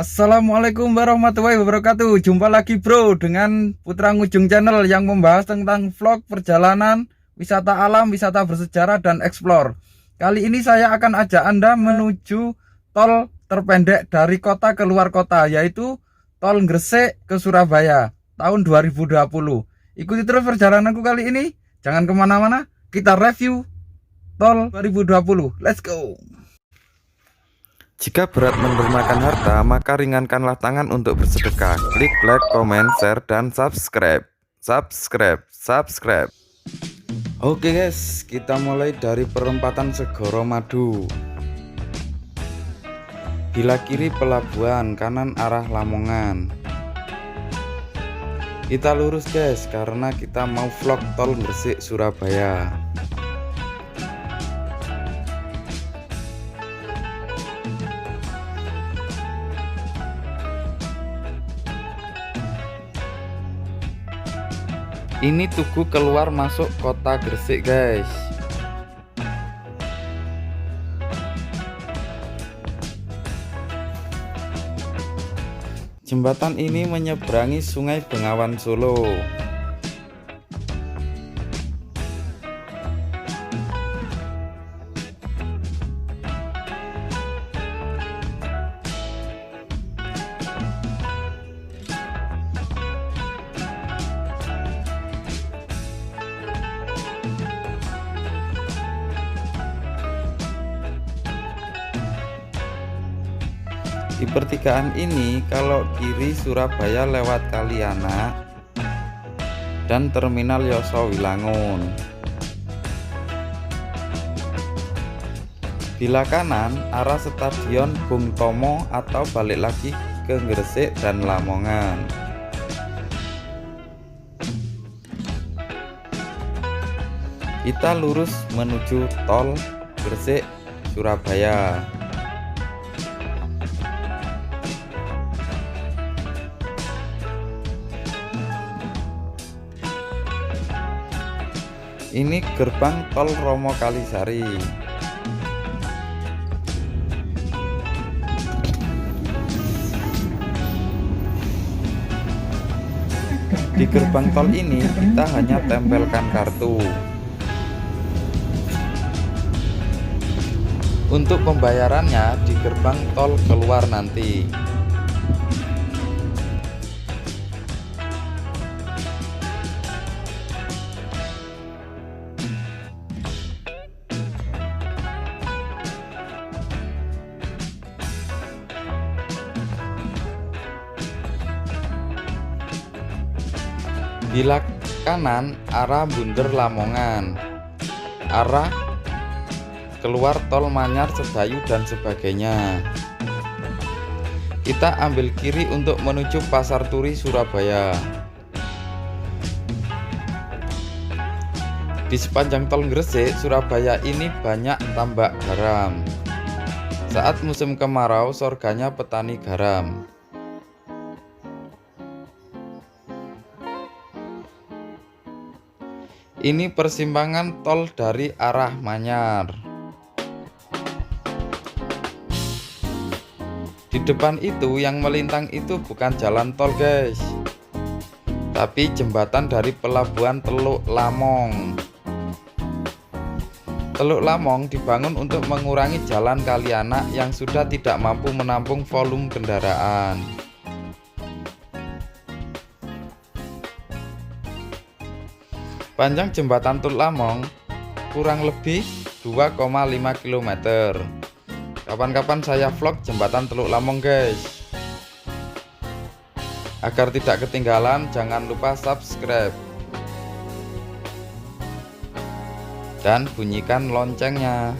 Assalamualaikum warahmatullahi wabarakatuh. Jumpa lagi bro dengan Putra Ngujung Channel yang membahas tentang vlog perjalanan, wisata alam, wisata bersejarah, dan explore. Kali ini saya akan ajak Anda menuju tol terpendek dari kota ke luar kota, yaitu tol Gresik ke Surabaya tahun 2020. Ikuti terus perjalananku kali ini. Jangan kemana-mana, kita review tol 2020. Let's go. Jika berat menerjemahkan harta, maka ringankanlah tangan untuk bersedekah. Klik like, comment, share, dan subscribe. Subscribe. Oke guys, kita mulai dari perempatan Segoro Madu. Bila kiri pelabuhan, kanan arah Lamongan. Kita lurus guys, karena kita mau vlog tol Gresik Surabaya. Ini tugu keluar masuk kota Gresik guys. Jembatan ini menyeberangi Sungai Bengawan Solo. Di pertigaan ini, kalau kiri Surabaya lewat Kalianak dan Terminal Yoso Wilangun. Bila kanan, arah Stadion Bung Tomo atau balik lagi ke Gresik dan Lamongan. Kita lurus menuju tol Gresik Surabaya. Ini gerbang tol Romo Kalisari. Di gerbang tol ini kita hanya tempelkan kartu. Untuk pembayarannya di gerbang tol keluar nanti. Bila kanan arah Bunder Lamongan, arah keluar tol Manyar, Sedayu, dan sebagainya. Kita ambil kiri untuk menuju Pasar Turi Surabaya. Di sepanjang tol Gresik Surabaya ini banyak tambak garam. Saat musim kemarau surganya petani garam. Ini persimpangan tol dari arah Manyar. Di depan itu yang melintang itu bukan jalan tol guys, tapi jembatan dari pelabuhan Teluk Lamong. Teluk Lamong dibangun untuk mengurangi jalan Kalianak yang sudah tidak mampu menampung volume kendaraan. Panjang jembatan Teluk Lamong kurang lebih 2,5 km. Kapan-kapan saya vlog jembatan Teluk Lamong guys. Agar tidak ketinggalan, jangan lupa subscribe dan bunyikan loncengnya.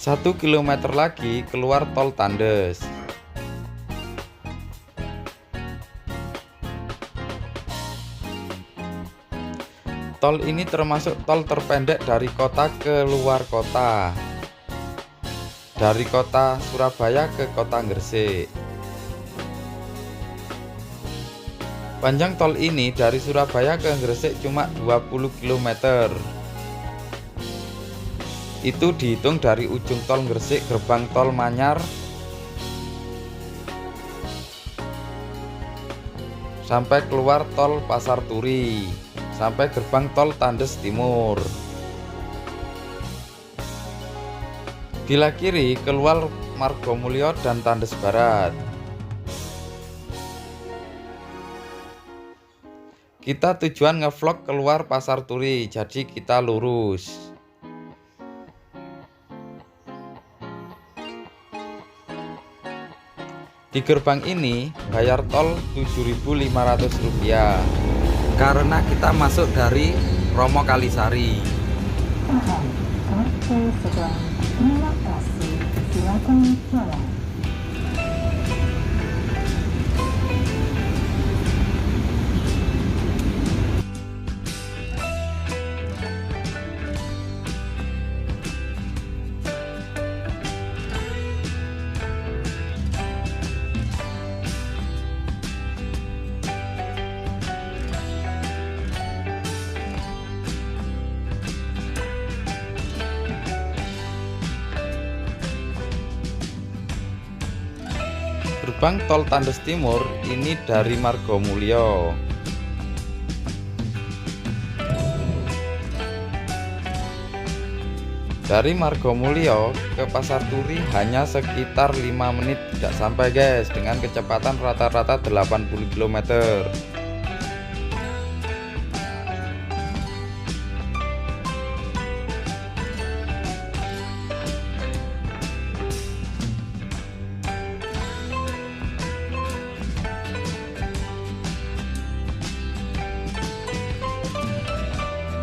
Satu kilometer lagi keluar tol Tandes. Tol ini termasuk tol terpendek dari kota ke luar kota, dari kota Surabaya ke kota Gresik. Panjang tol ini dari Surabaya ke Gresik cuma 20 km. Itu dihitung dari ujung tol Gresik gerbang tol Manyar sampai keluar tol Pasar Turi, sampai gerbang tol Tandes Timur. Bila kiri keluar Margomulyo dan Tandes Barat. Kita tujuan ngevlog keluar Pasar Turi, jadi kita lurus. Di gerbang ini bayar tol Rp7.500 karena kita masuk dari Romo Kalisari. Terima kasih. Silakan pulang. Gerbang tol Tandes Timur ini dari Margomulyo. Dari Margomulyo ke Pasar Turi hanya sekitar 5 menit, tidak sampai guys, dengan kecepatan rata-rata 80 km.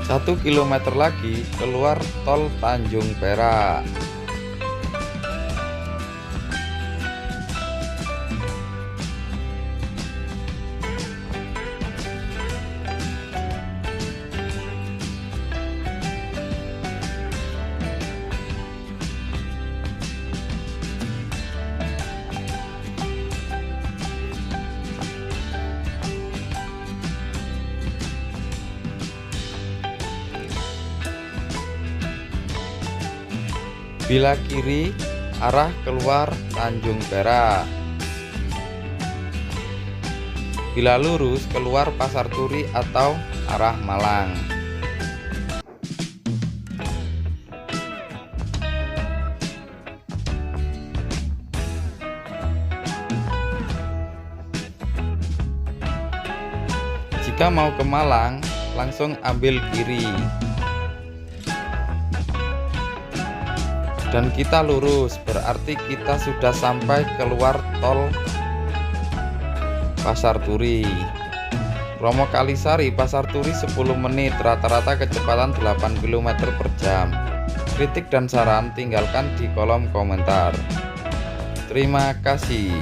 Satu kilometer lagi keluar tol Tanjung Perak. Bila kiri arah keluar Tanjung Perak. Bila lurus keluar Pasar Turi atau arah Malang. Jika mau ke Malang, langsung ambil kiri. Dan kita lurus, berarti kita sudah sampai keluar tol Pasar Turi. Romo Kalisari Pasar Turi 10 menit, rata-rata kecepatan 8 km per jam. Kritik dan saran tinggalkan di kolom komentar. Terima kasih.